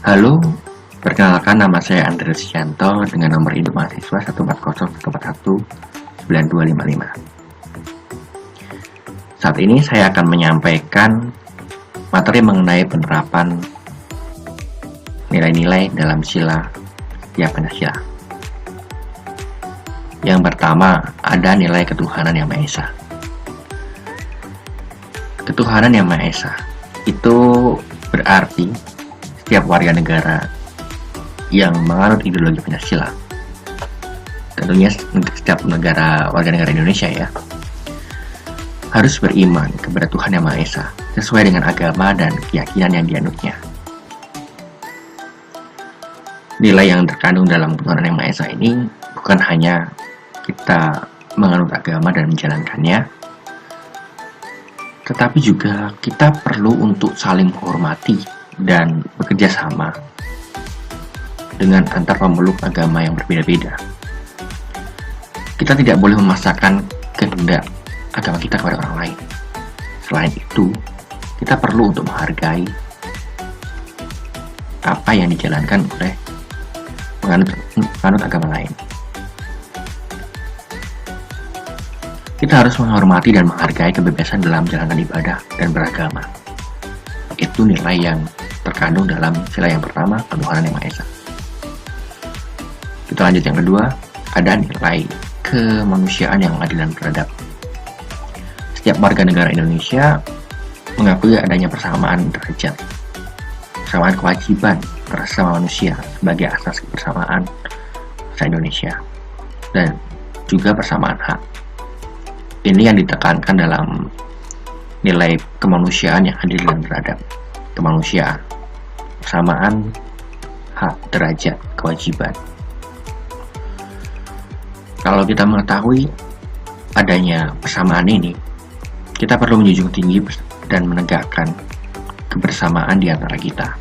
Halo, perkenalkan nama saya Andreas Yanto dengan nomor induk mahasiswa 140141925. Saat ini saya akan menyampaikan materi mengenai penerapan nilai-nilai dalam sila setiap Pancasila. Yang pertama, ada nilai ketuhanan yang Maha Esa. Ketuhanan yang Maha Esa itu berarti setiap warga negara yang menganut ideologi Pancasila, tentunya setiap warga negara Indonesia ya, harus beriman kepada Tuhan Yang Maha Esa sesuai dengan agama dan keyakinan yang dianutnya. Nilai yang terkandung dalam ketuhanan Yang Maha Esa ini bukan hanya kita menganut agama dan menjalankannya, tetapi juga kita perlu untuk saling menghormati dan bekerja sama dengan antar pemeluk agama yang berbeda-beda. Kita tidak boleh memaksakan kehendak agama kita kepada orang lain. Selain itu, kita perlu untuk menghargai apa yang dijalankan oleh penganut agama lain. Kita harus menghormati dan menghargai kebebasan dalam menjalankan ibadah dan beragama. Itu nilai yang terkandung dalam sila yang pertama, ketuhanan Yang Maha Esa. Kita lanjut yang kedua, ada nilai kemanusiaan yang adil dan beradab. Setiap warga negara Indonesia mengakui adanya persamaan derajat, persamaan kewajiban bersama manusia sebagai asas kebersamaan bangsa Indonesia, dan juga persamaan hak. Ini yang ditekankan dalam nilai kemanusiaan yang adil dan beradab. Kemanusiaan, persamaan hak, derajat, kewajiban. Kalau kita mengetahui adanya persamaan ini, kita perlu menjunjung tinggi dan menegakkan kebersamaan di antara kita.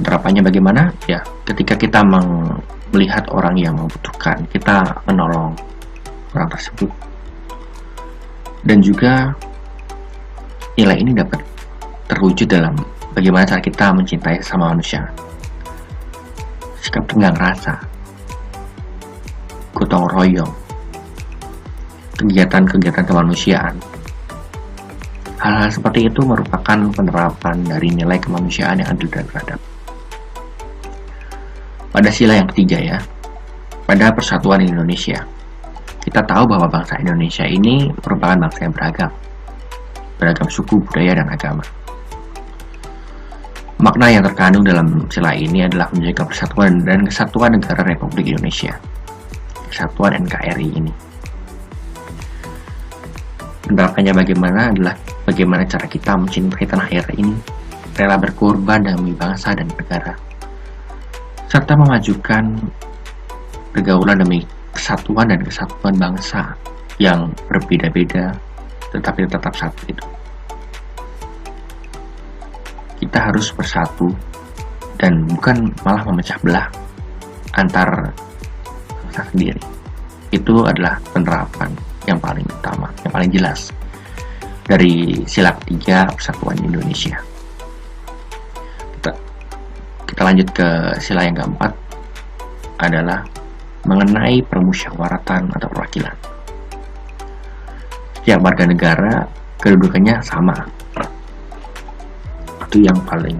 Penerapannya bagaimana? Ya, ketika kita melihat orang yang membutuhkan, kita menolong orang tersebut. Dan juga nilai ini dapat terwujud dalam bagaimana cara kita mencintai sesama manusia. Sikap tenggang rasa, gotong royong, kegiatan-kegiatan kemanusiaan. Hal-hal seperti itu merupakan penerapan dari nilai kemanusiaan yang adil dan beradab. Pada sila yang ketiga ya, pada persatuan Indonesia. Kita tahu bahwa bangsa Indonesia ini merupakan bangsa yang beragam suku, budaya, dan agama. Makna yang terkandung dalam sila ini adalah menjaga persatuan dan kesatuan negara Republik Indonesia, kesatuan NKRI ini. Penerapannya bagaimana adalah bagaimana cara kita mencintai tanah air ini, rela berkorban demi bangsa dan negara, serta memajukan pergaulan demi kesatuan dan kesatuan bangsa yang berbeda-beda tetapi tetap satu itu. Kita harus bersatu dan bukan malah memecah belah antar bangsa sendiri. Itu adalah penerapan yang paling utama, yang paling jelas dari sila ketiga persatuan Indonesia. Kita lanjut ke sila yang keempat, adalah mengenai permusyawaratan atau perwakilan. Setiap warga negara kedudukannya sama. Itu yang paling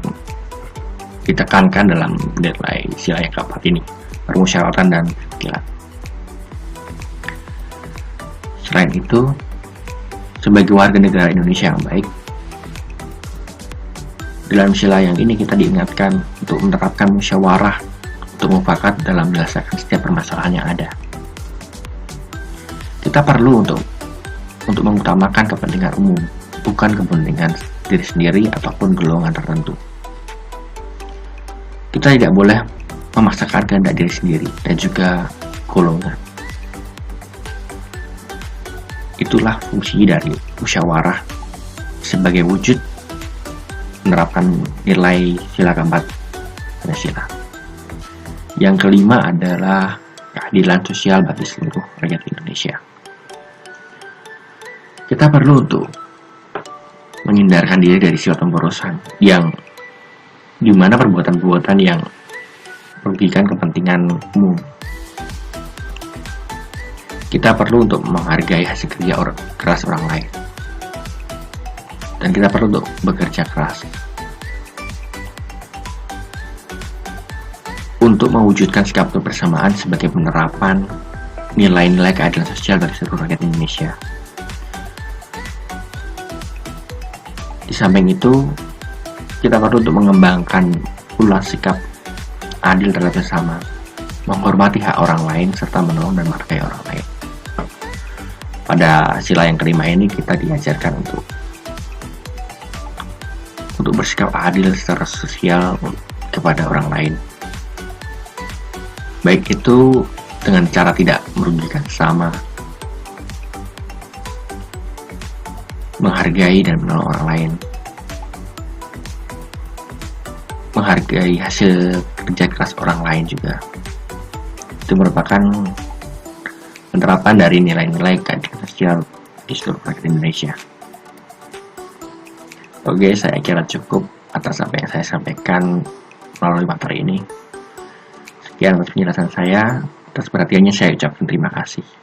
ditekankan dalam nilai sila yang keempat ini, permusyawaratan dan perwakilan. Selain itu, sebagai warga negara Indonesia yang baik, dalam sila yang ini kita diingatkan untuk menerapkan musyawarah untuk mufakat dalam menyelesaikan setiap permasalahan yang ada. Kita perlu untuk mengutamakan kepentingan umum, bukan kepentingan diri sendiri ataupun golongan tertentu. Kita tidak boleh memaksakan kehendak diri sendiri dan juga golongan. Itulah fungsi dari musyawarah sebagai wujud menerapkan nilai sila keempat Pancasila. Yang kelima adalah keadilan sosial bagi seluruh rakyat Indonesia. Kita perlu untuk menghindarkan diri dari sifat pemborosan yang di mana perbuatan-perbuatan yang merugikan kepentingan umum. Kita perlu untuk menghargai hasil kerja keras orang lain, dan kita perlu untuk bekerja keras untuk mewujudkan sikap kebersamaan sebagai penerapan nilai-nilai keadilan sosial dari seluruh rakyat Indonesia. Di samping itu, kita perlu untuk mengembangkan pula sikap adil terhadap sesama, menghormati hak orang lain, serta menolong dan menghargai orang lain. Pada sila yang kelima ini, kita diajarkan untuk bersikap adil secara sosial kepada orang lain, baik itu dengan cara tidak merugikan sesama, menghargai dan menolong orang lain, menghargai hasil kerja keras orang lain juga. Itu merupakan penerapan dari nilai-nilai keadilan sosial di seluruh rakyat Indonesia. Oke, saya kira cukup atas apa yang saya sampaikan melalui materi ini. Sekian atas penjelasan saya. Atas perhatiannya saya ucapkan terima kasih.